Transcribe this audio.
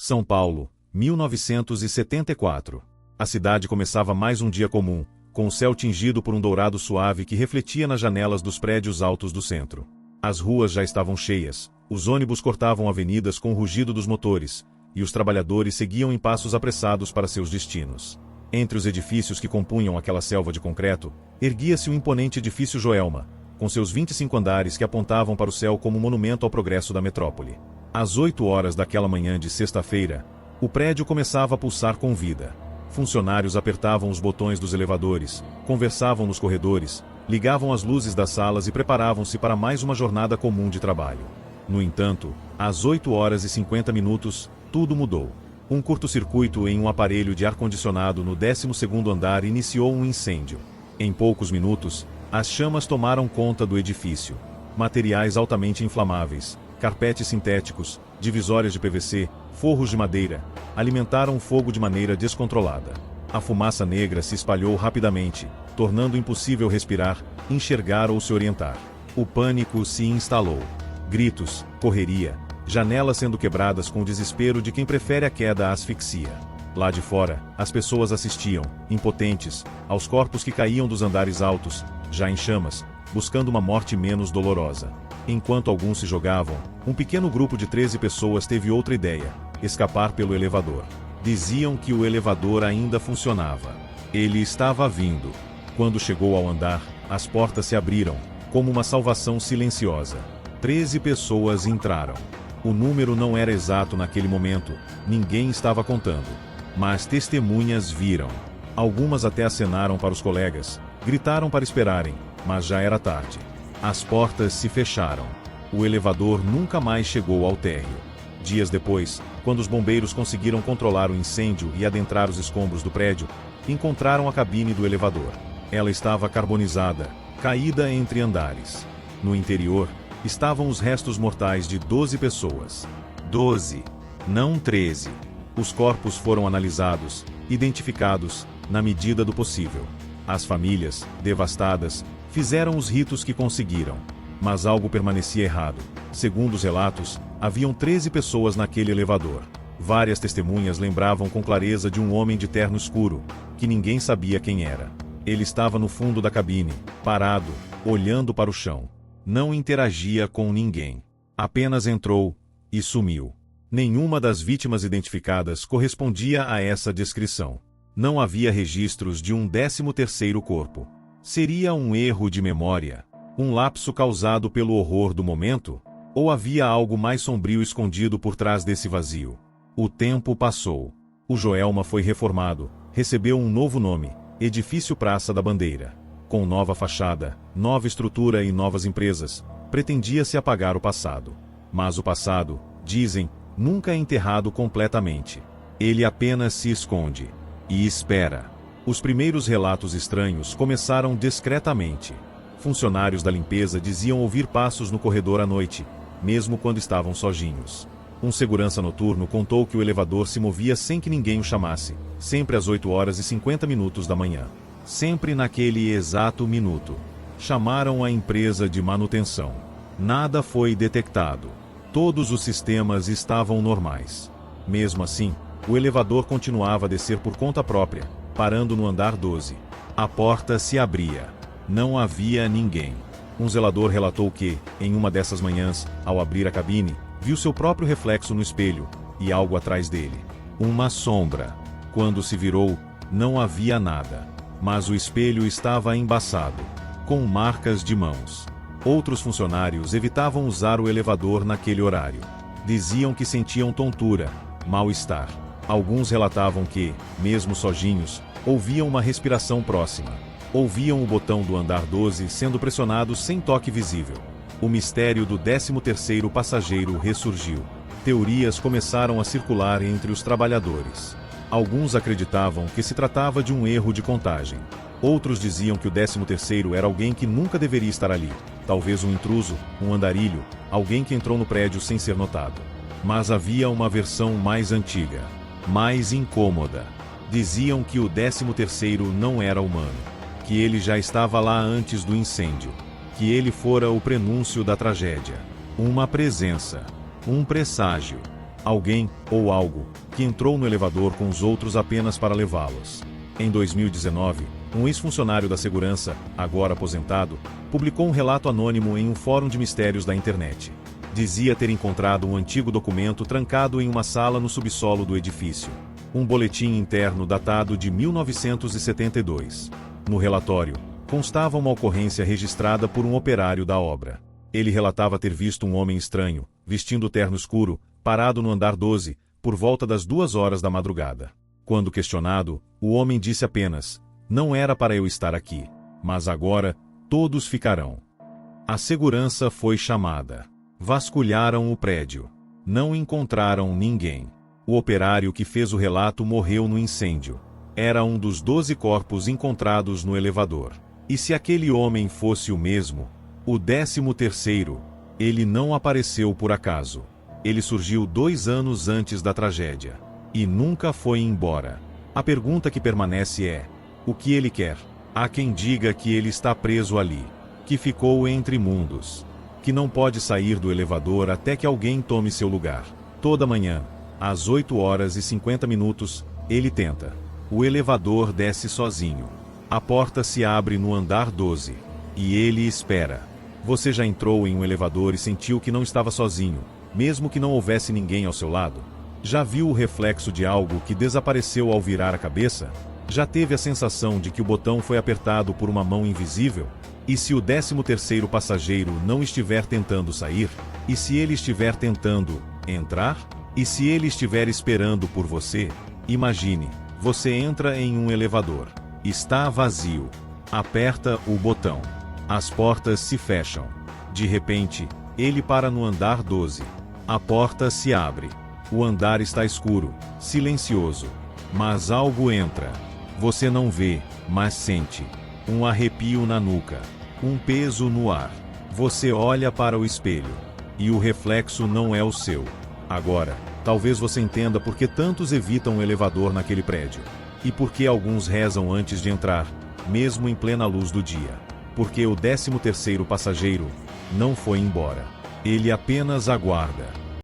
São Paulo, 1974. A cidade começava mais um dia comum, com o céu tingido por um dourado suave que refletia nas janelas dos prédios altos do centro. As ruas já estavam cheias, os ônibus cortavam avenidas com o rugido dos motores, e os trabalhadores seguiam em passos apressados para seus destinos. Entre os edifícios que compunham aquela selva de concreto, erguia-se o imponente edifício Joelma, com seus 25 andares que apontavam para o céu como monumento ao progresso da metrópole. Às 8 horas daquela manhã de sexta-feira, o prédio começava a pulsar com vida. Funcionários apertavam os botões dos elevadores, conversavam nos corredores, ligavam as luzes das salas e preparavam-se para mais uma jornada comum de trabalho. No entanto, às 8 horas e 50 minutos, tudo mudou. Um curto-circuito em um aparelho de ar-condicionado no 12º andar iniciou um incêndio. Em poucos minutos, as chamas tomaram conta do edifício. Materiais altamente inflamáveis, carpetes sintéticos, divisórias de PVC, forros de madeira, alimentaram o fogo de maneira descontrolada. A fumaça negra se espalhou rapidamente, tornando impossível respirar, enxergar ou se orientar. O pânico se instalou. Gritos, correria, janelas sendo quebradas com o desespero de quem prefere a queda à asfixia. Lá de fora, as pessoas assistiam, impotentes, aos corpos que caíam dos andares altos, já em chamas, buscando uma morte menos dolorosa. Enquanto alguns se jogavam, um pequeno grupo de 13 pessoas teve outra ideia: escapar pelo elevador. Diziam que o elevador ainda funcionava. Ele estava vindo. Quando chegou ao andar, as portas se abriram, como uma salvação silenciosa. 13 pessoas entraram. O número não era exato naquele momento, ninguém estava contando. Mas testemunhas viram. Algumas até acenaram para os colegas, gritaram para esperarem, mas já era tarde. As portas se fecharam. O elevador nunca mais chegou ao térreo. Dias depois, quando os bombeiros conseguiram controlar o incêndio e adentrar os escombros do prédio, encontraram a cabine do elevador. Ela estava carbonizada, caída entre andares. No interior, estavam os restos mortais de 12 pessoas. 12, não 13. Os corpos foram analisados, identificados, na medida do possível. As famílias, devastadas, fizeram os ritos que conseguiram. Mas algo permanecia errado. Segundo os relatos, haviam 13 pessoas naquele elevador. Várias testemunhas lembravam com clareza de um homem de terno escuro, que ninguém sabia quem era. Ele estava no fundo da cabine, parado, olhando para o chão. Não interagia com ninguém. Apenas entrou e sumiu. Nenhuma das vítimas identificadas correspondia a essa descrição. Não havia registros de um 13º corpo. Seria um erro de memória? Um lapso causado pelo horror do momento? Ou havia algo mais sombrio escondido por trás desse vazio? O tempo passou. O Joelma foi reformado, recebeu um novo nome: Edifício Praça da Bandeira. Com nova fachada, nova estrutura e novas empresas, pretendia-se apagar o passado. Mas o passado, dizem, nunca é enterrado completamente. Ele apenas se esconde. E espera. Os primeiros relatos estranhos começaram discretamente. Funcionários da limpeza diziam ouvir passos no corredor à noite, mesmo quando estavam sozinhos. Um segurança noturno contou que o elevador se movia sem que ninguém o chamasse, sempre às 8 horas e 50 minutos da manhã. Sempre naquele exato minuto. Chamaram a empresa de manutenção. Nada foi detectado. Todos os sistemas estavam normais. Mesmo assim, o elevador continuava a descer por conta própria, parando no andar 12. A porta se abria. Não havia ninguém. Um zelador relatou que, em uma dessas manhãs, ao abrir a cabine, viu seu próprio reflexo no espelho, e algo atrás dele. Uma sombra. Quando se virou, não havia nada. Mas o espelho estava embaçado, com marcas de mãos. Outros funcionários evitavam usar o elevador naquele horário. Diziam que sentiam tontura, mal-estar. Alguns relatavam que, mesmo sozinhos, ouviam uma respiração próxima. Ouviam o botão do andar 12 sendo pressionado sem toque visível. O mistério do 13º passageiro ressurgiu. Teorias começaram a circular entre os trabalhadores. Alguns acreditavam que se tratava de um erro de contagem. Outros diziam que o 13º era alguém que nunca deveria estar ali. Talvez um intruso, um andarilho, alguém que entrou no prédio sem ser notado. Mas havia uma versão mais antiga, mais incômoda. Diziam que o 13º não era humano, que ele já estava lá antes do incêndio, que ele fora o prenúncio da tragédia. Uma presença, um presságio. Alguém, ou algo, que entrou no elevador com os outros apenas para levá-los. Em 2019, um ex-funcionário da segurança, agora aposentado, publicou um relato anônimo em um fórum de mistérios da internet. Dizia ter encontrado um antigo documento trancado em uma sala no subsolo do edifício. Um boletim interno datado de 1972. No relatório, constava uma ocorrência registrada por um operário da obra. Ele relatava ter visto um homem estranho, vestindo terno escuro, parado no andar 12, por volta das 2 horas da madrugada. Quando questionado, o homem disse apenas: "Não era para eu estar aqui, mas agora todos ficarão." A segurança foi chamada. Vasculharam o prédio. Não encontraram ninguém. O operário que fez o relato morreu no incêndio. Era um dos 12 corpos encontrados no elevador. E se aquele homem fosse o mesmo, o 13º, ele não apareceu por acaso. Ele surgiu 2 anos antes da tragédia. E nunca foi embora. A pergunta que permanece é: o que ele quer? Há quem diga que ele está preso ali, que ficou entre mundos, que não pode sair do elevador até que alguém tome seu lugar. Toda manhã, às 8h50, ele tenta. O elevador desce sozinho. A porta se abre no andar 12. E ele espera. Você já entrou em um elevador e sentiu que não estava sozinho, mesmo que não houvesse ninguém ao seu lado? Já viu o reflexo de algo que desapareceu ao virar a cabeça? Já teve a sensação de que o botão foi apertado por uma mão invisível? E se o 13º passageiro não estiver tentando sair? E se ele estiver tentando entrar? E se ele estiver esperando por você? Imagine, você entra em um elevador. Está vazio. Aperta o botão. As portas se fecham. De repente, ele para no andar 12. A porta se abre. O andar está escuro, silencioso. Mas algo entra. Você não vê, mas sente. Um arrepio na nuca. Um peso no ar. Você olha para o espelho. E o reflexo não é o seu. Agora, talvez você entenda por que tantos evitam o elevador naquele prédio. E por que alguns rezam antes de entrar, mesmo em plena luz do dia. Porque o 13º passageiro não foi embora. Ele apenas aguarda.